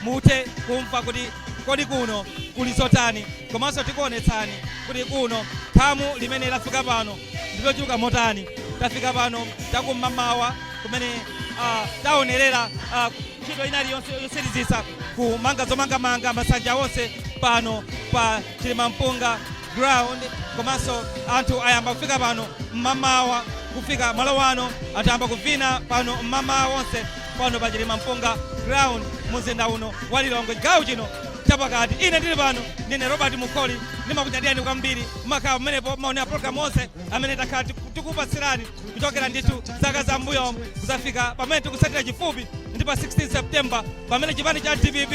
muthe kumva kuti kodi kuno kuli zotani, komanso tikuonetsani kuti kuno khamu limene lafika pano ndilochuluka motani. Tafika pano takum'mawa kumene taonerera ntchito inali yotsirizisa kumanga zomangamanga masanja onse pano pa Chilimampunga ground, komanso anthu ayamba kufika pano m'mamawa kufika malo wano atayamba kuvina pano m'mamawa onse pano pa Chilimampunga ground muzinda uno wa Lilongwe chigawo chino chapakati. Ine ndili pano ndine Robert Mukholi, ndimakunyadiyani kwambiri makhala pamenepo maonera program onse amene takhala tikupatsirani kuchokera ndithu zaka za mbuyo kuzafika pamene tikutsatira chifupi ndi pa 16 September pamene chipani cha DPP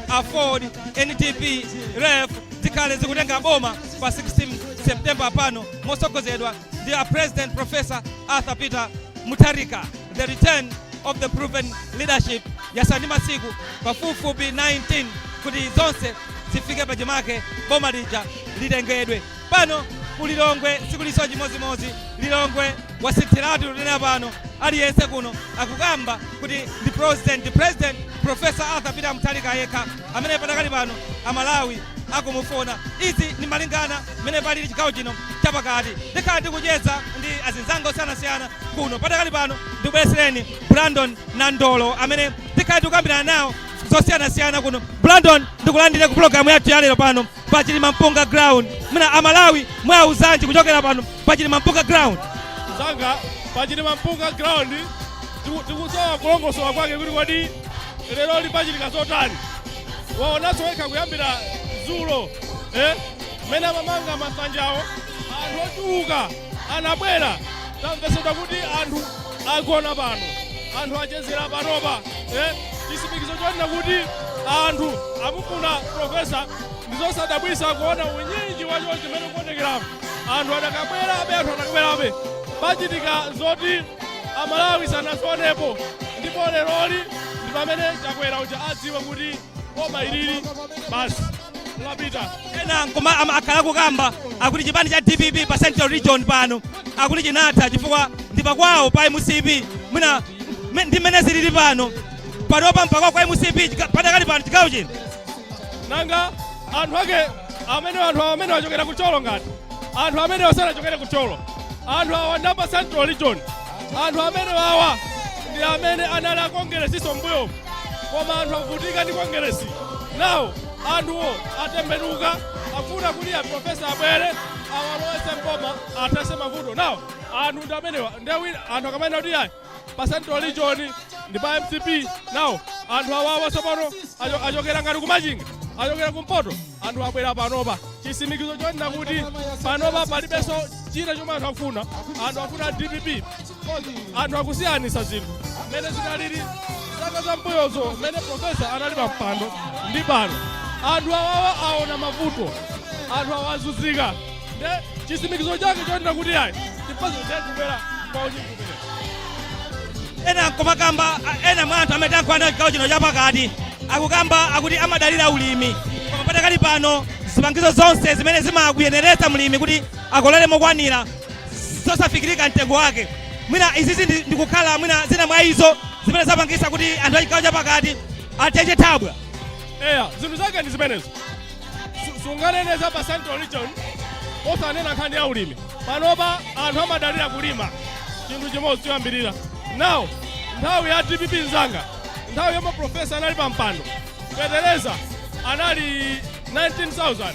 Afford NDP REF zikhale zikutenga boma pa 16 September pano mosogozedwa ndi a President Professor Arthur Peter Mutharika. The return of the proven leadership yasandi masiku pafupifupi 19 kuti zonse zifike pachimake boma lija litengedwe pano ku Lilongwe. Sikuliso chimozimozi Lilongwe wasithiratu lunena pano aliyense kuno akukamba kuti ndi President Professor Arthur Peter Mutharika yekha amene patakali pano amalawi akumufuna. Izi ni malingana mene pali chigawo chino chapakati. Ndikhala ndikucheza ndi azinzanga osiyanasiyana kuno patakali pano ndikubweretsereni Brandon Nandolo amene ndikhala ndikukambirana nawo zosiyanasiyana kuno. Brandon, ndikulandire ku programu yathu ya lero pano pa Chilimampunga ground. Mina amalawi mwauzanji kuchokera pano pa Chilimampunga ground? Zanga pa Chilimampunga ground tikusowa kulongosowa kwake kuti kodi lero lipachitika zotani. Waonanso wekha kuyambira zulo mene amamanga masanjawo anthu ochuka anabwera. Tamvesedwa kuti anthu agona pano, anthu achezera panopa. Chitsimikizo chonena kuti anthu amufuna profesa ndizosadabwisa kuona unyinji wachonse chimene kuonekerapo. Anthu adakabwerabe, anthu adakabwerabe. Pachitika zoti amalawi sanazionepo, ndipo leroli ndi pamene chakwera uja adziwe kuti boma ilili basi lapita. Ena nkoma akhala kukamba akuti chipani cha DPP pa Central Region pano akuti chinatha chifukwa ndi pakwawo pa MCP. Mwina ndi mmene zilili pano panopa mpaka kwa MCP patakali pano chigawo chino. Nanga anthu ake amene wachokera ku Cholo ngati anthu amene wasanachokere ku Cholo, anthu awa ndi pa Central Region. Anthu amene wawa ndi amene anali akongeresiso mbuyo, koma anthu avutika ndi kongeresi. Nawo anthuwo atembenuka afuna kuti ya profesa abwere awalowese mboma athese mavuto. Nawo anthu ndi amenewa anthu akamene kuti ayi pa Central Region ndi pa MCP. Nawo anthu awawa tsopano achokera ngati kumachinga, achokera kumpoto, anthu abwera panopa. Chitsimikizo chonena kuti panopa palibenso china chomwe anthu akufuna. Anthu akufuna DPP. Anthu akusiyanisa zinthu mmene zinalili zaka za mbuyozo mmene profesa anali pa mpando ndi pano. Anthu awawa aona mavuto, anthu awazunzika. Nde chitsimikizo chake chonena kuti ayi tipazo ndikubwera kwa unyinji. Ena nkomakamba ena mwa anthu amene tankhwana chigawo chino chapakati akukamba akuti amadalira ulimi, koma patakali pano zipangizo zonse zimene zimakuyeneretsa mlimi kuti akolole mokwanira zosafikirika mtengo wake. Mwina izizi ndikukhala mwina zina mwa izo zimene zapangisa kuti anthu achigawo chapakati atenje thabwa. Zinthu zake ndi zimenezo. Sunganeneza pa Central Region osanena nkhani ya ulimi. Panopa anthu amadalira kulima chinthu chimodzi choyambirira. Nawo nthawi ya DPP nzanga, nthawi yomwe profesa anali pa mpando, fetereza anali 19,000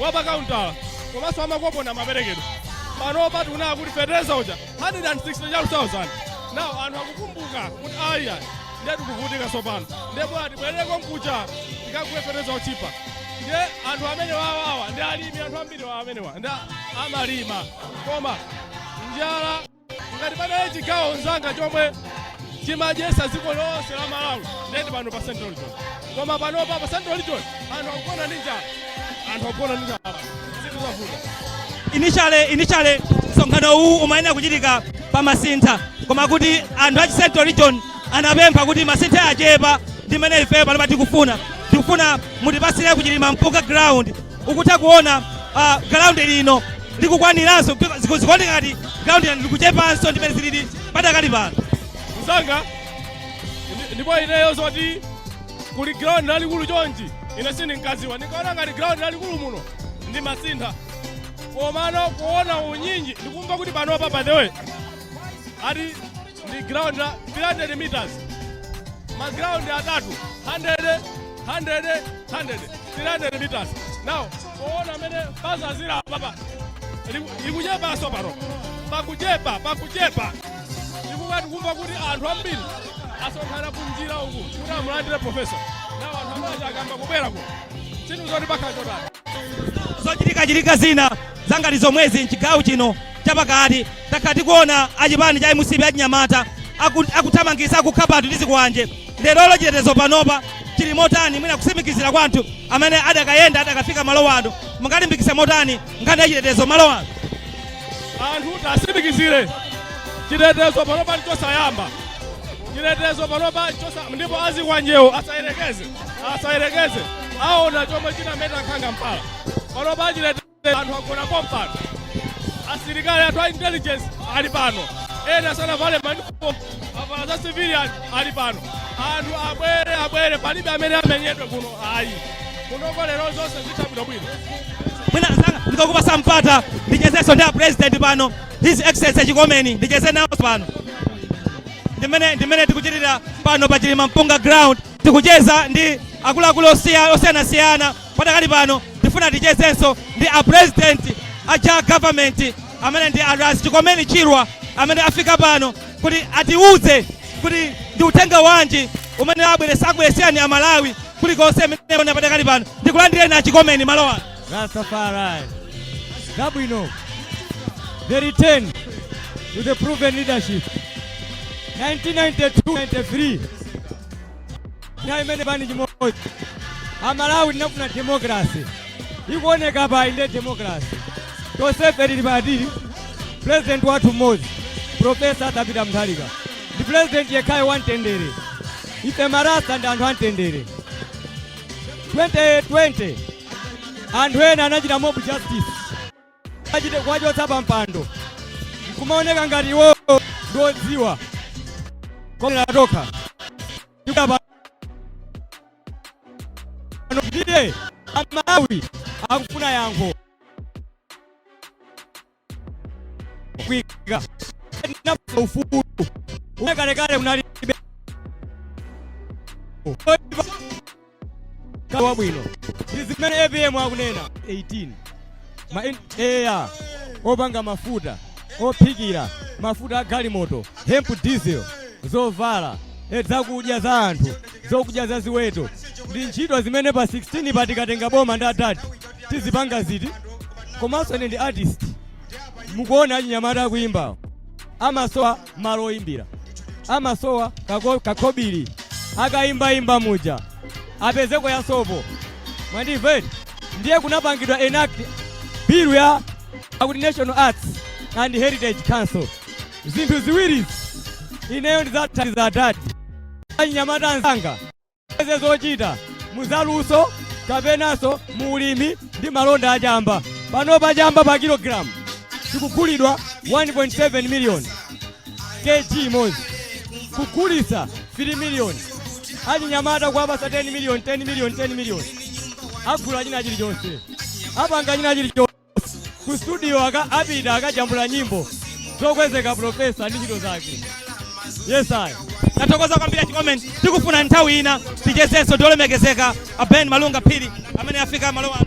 wapa kauntala, komanso amakopo na maperekedwe. Panopa tikunena kuti fetereza uja 160,000. Nawo anthu akukumbuka kuti aya ndiye tikuvutika tsopano, ndipo atibwereko mkucha tikakuwe fetereza ochipa. Ndiye anthu amene wawawa ndi alimi, anthu ambiri wa amenewa ndi amalima, koma njala ngati panali chigawo nzanga chomwe chimadyesa dziko lonse la Malawi ndi pano pa Central Region. Koma panopa pa Central Region anthu akugona ndi njala, anthu akugona ndi njala. Zinthu zavuta. Initially msonkhano huu umayenera kuchitika pa Masintha, koma kuti anthu a Central Region anapempha kuti Masintha achepa ndi mmene ife pano tikufuna mutipasire ku Chilimampunga ground. Ukutha kuona ground lino likukwaniranso zikuoneka ngati ground likuchepanso ndi mmene zilili patakali pano. Nzanga ndipo ineyo zoti kuli ground lalikulu chonchi ine sindinkaziwa ndikaona ngati ground lalikulu muno ndi masintha komano kuona unyinji ndikumva kuti panopa by the way ati ndi ground la 300 meters maground atatu 100 300 meters now kuona amene bazazira papa ikuchepanso pano pakuchepa ikukati kumva kuti anthu ambiri asonkhana kunjira uku kuti amulandire profesa nawo anthu amene akamba kubwera ku chinthu zoti pakhala chotani zochitika zina zangati zomwezi mchigawo chino chapakati takhala tikuona achipani cha MCP achinyamata akuthamangisa akukhabatu ndi zikwanje lerolo chitetezo panopa chili motani mwina kusimikizira kwa anthu amene adakayenda adakafika malo ano mungalimbikise motani nkhani ya chitetezo malo ano anthu tasimikizire chitetezo panopa ndichosayamba chitetezo panopa ndipo azikwanjewo asayerekeze aona chomwe chinameta nkhanga mpala panopa chitetezo anthu agona pompano asilikali anthu a intelligence ali pano ena sanavale manifomu avala za civilian ali pano anthu abwere palibe amene amenyedwe kuno ayi kunoko lero zonse zithabwinobwino mwina zanga ndikakupasa mpata ndichezenso ndi a president pano his excellency Chikomeni ndicheze nawo pano ndimene tikuchitira pano pa Chilima Mpunga ground tikucheza ndi akuluakulu osiyanasiyana patakali pano tifuna tichezenso ndi a president aja government amene ndi Ras Chikomeni Chirwa amene afika pano kuti atiuze kuti ndi uthenga wanji umene abweresani a Malawi kulikonse amene patakali pano ndikulandireni a Chikomeni malo ano Rastafari. Gabwino. The return to the proven leadership. 1992-93. Naimene bani chimoja. Amalawi tinafuna democracy. Ikuoneka pa inde democracy. Joseph Edibadiri, president watu mmoja. Professor David Mutharika. The president yekai wantendere. Ife marasa ndi anthu antendere. 2020. Anthu ena anachita mob justice achite kwachotsa pampando kumaoneka ngati iwo ndodziwa komera toka ndiye Amalawi akufuna yankho kwika na ufulu unekalekale kunalibe kawa bwino zimene ABM akunena 18 eya opanga mafuta ophikira mafuta a galimoto hemp diesel zovala zakudya za anthu zokudya za ziweto ndi ntchito zimene pa 16 patikatenga boma ndi adadi tizipanga ziti komanso ndi artist mukuona achinyamata akuimba amasowa malo oyimbira amasowa kakobiri akaimbaimba muja apezeko ya sopo mwandimveri ndiye kunapangidwa enact bill ya akuti National Arts and Heritage Council zinthu ziwiri ineyo ndizathandiza adadi achinyamata anzanga eze zochita muzaluso kapenanso muulimi ndi malonda achamba panopa chamba pa kilogramu tikugulidwa 1.7 million kg imodzi kugulisa 3 million achinyamata kuwapasa 10 million agula china chilichonse apanga china chilichonse ku studio apita akajambula nyimbo zokwezeka profesa ndi ntchito zake. Yes I nathokoza kwambiri Chikomeni tikufuna nthawi ina tichezenso tolemekezeka a Ben Malunga Phiri amene afika malo ano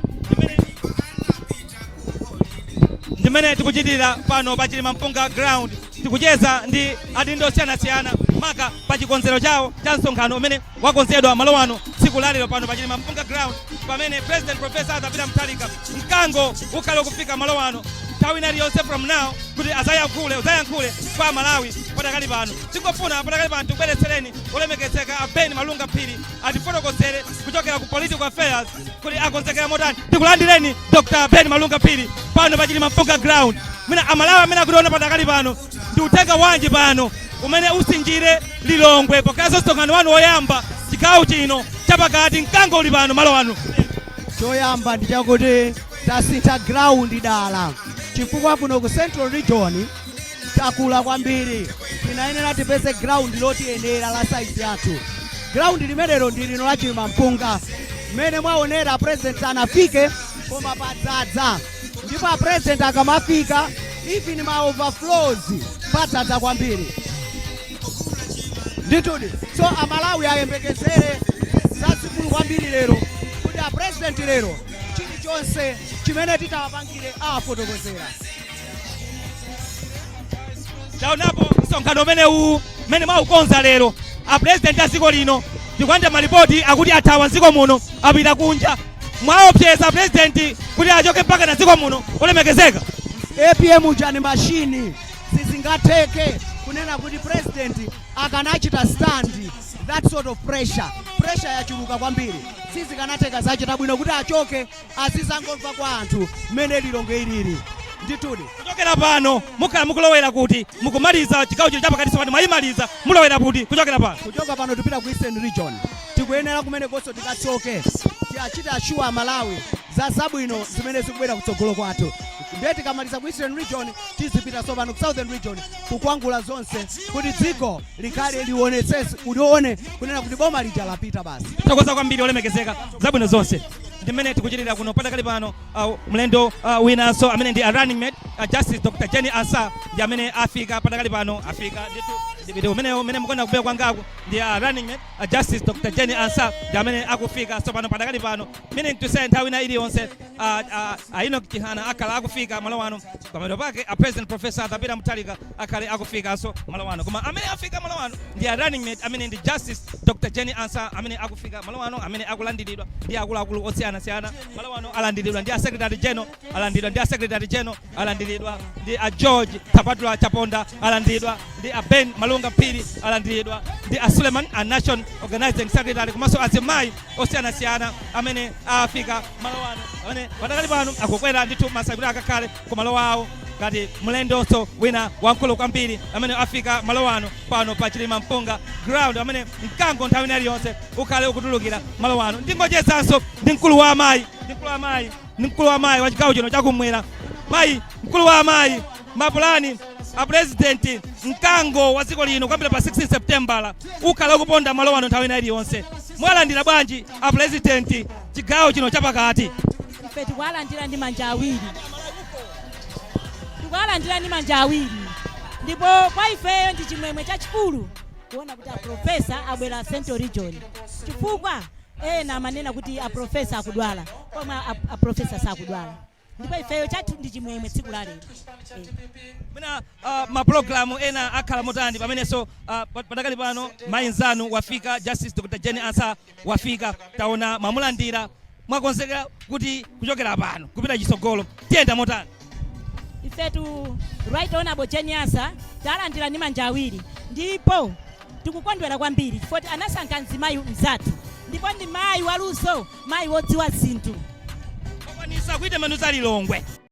ndimene tikuchitira pano pa Chilima Mpunga ground tikucheza ndi adindo osiyanasiyana maka pa chikonzero chawo cha msonkhano umene wakonzedwa malo ano tsiku lalero pano pa Chilima Mpunga ground pamene President Professor David Mutharika mkango ukhale kufika malo ano nthawi iliyonse from now kuti uzayankhule kwa Malawi patakali pano tikufuna patakali pano tikubweretsereni olemekezeka a Ben Malunga Phiri atifotokozere kuchokera ku political affairs kuti akonzekera motani tikulandireni Dr. Ben Malunga Phiri pano pa Chilima Mpunga ground mina amalawi amene akutiona patakali pano ndi uthenga wanji pano umene usinjire Lilongwe pokazo msonkhano wanu woyamba chigawo chino chapakati mkango uli pano malo ano choyamba ndichakuti tasintha ground dala chifukwa kuno ku Central Region takula kwambiri tinayenera tipeze ground lotiyenera la size yathu ground limenelo ndi lino la Chilima Mpunga mmene mwaonera president anafike koma padzadza ndipo a president akamafika even ma overflows padzadza kwambiri nditudi. So amalawi ayembekezere zazikulu kwambiri lero kuti a president lero chilichonse chimene titawapangire afotokozera. taonapo msonkhano umenewu mmene mwaukonza lero a president a dziko lino ndikwanda malipoti akuti athawa dziko muno apita kunja. Mwaopseza president kuti achoke mpaka na dziko muno olemekezeka. APM chani machine sizingatheke kunena kuti president akanachita stand that sort of pressure yachuluka kwambiri sizikanatheka zachita bwino kuti achoke azizangomva kwa anthu mmene lilonge ilili nditudi. Kuchokera pano mukhala mukulowera kuti mukumaliza chigawo chino chapakati sopano mwayimaliza mulowera kuti kuchokera pano. Kuchoka pano tupita ku Eastern Region tikuyenera kumene konso tikachoke tiachita ashuwa Malawi za zabwino zimene zikubwera kutsogolo kwathu. Ndiye tikamaliza ku Eastern Region tizipita sopano ku Southern Region kukwangula zonse kuti dziko likhale lione kunena kuti boma lija lapita basi. Tokoza kwambiri olemekezeka zabwino zonse ndimene tikuchitira kuno patakali pano mlendo winanso amene ndi a running mate Justice Dr. Jenny Ansah ndi amene afika patakali pano afika ndithu umene mukona kubwera kwangaku ndi a running mate Justice Dr. Jenny Ansah ndi amene akufika so pano patakali pano mene ntuse nthawi ina iliyonse Enoch Chihana akhala akufika malo wano pamene pake a President Professor Adapita Mutharika akhale akufika so malo wano koma amene afika malo wano ndi a running mate amene ndi Justice Dr. Jenny Ansah amene akufika malo wano amene akulandiridwa ndi akuluakulu osiyana malo wano alandiridwa ndi a Secretary General alandiridwa ndi a Secretary General alandiridwa ndi a George Tapatula Chaponda alandiridwa ndi a Ben Malunga Phiri alandiridwa ndi a Suleiman a National Organizing Secretary komanso azimayi osiyana amene afika malo wano amene patakali pano akukwera ndithu masabira akakhale ku malo wawo ngati mlendonso wina wankulu kwambiri amene afika malo wano pano pa Chilima Mpunga ground amene mkango nthawi ina iliyonse ukhale ukutulukira malo wano. Ndingochezanso ndi mkulu wa amayi wa chigawo chino chakumwera mayi mkulu wa amayi mapulani a president mkango wa dziko lino kwambira pa 16 September ukhala ukuponda malo wano nthawi ina iliyonse. Mwalandira bwanji a president chigawo chino chapakati? Ife tikuwalandira ndi manja awiri ndipo kwa ifeyo ndi chimwemwe chachikulu kuona kuti a professor abwera Central Region chifukwa ena manena kuti a professor akudwala koma a professor sakudwala ndipo ifeyo chathu ndi chimwemwe tsiku la lero. Mina maprogramu ena akhala motandi pamenenso patakali pano mainzanu wafika Justice Dr. Jenny Ansah wafika taona mamulandira mwakonzeka kuti kuchokera pano kupita chisogolo tiyenda motani? Ifetu Right Honorable Jenny Ansah talandira ndi manja awiri ndipo tikukondwera kwambiri chifukwa anasankha mzimayi mzathu ndipo ndi mayi waluso mayi wodziwa zinthu okwanisa kuite manuza lilongwe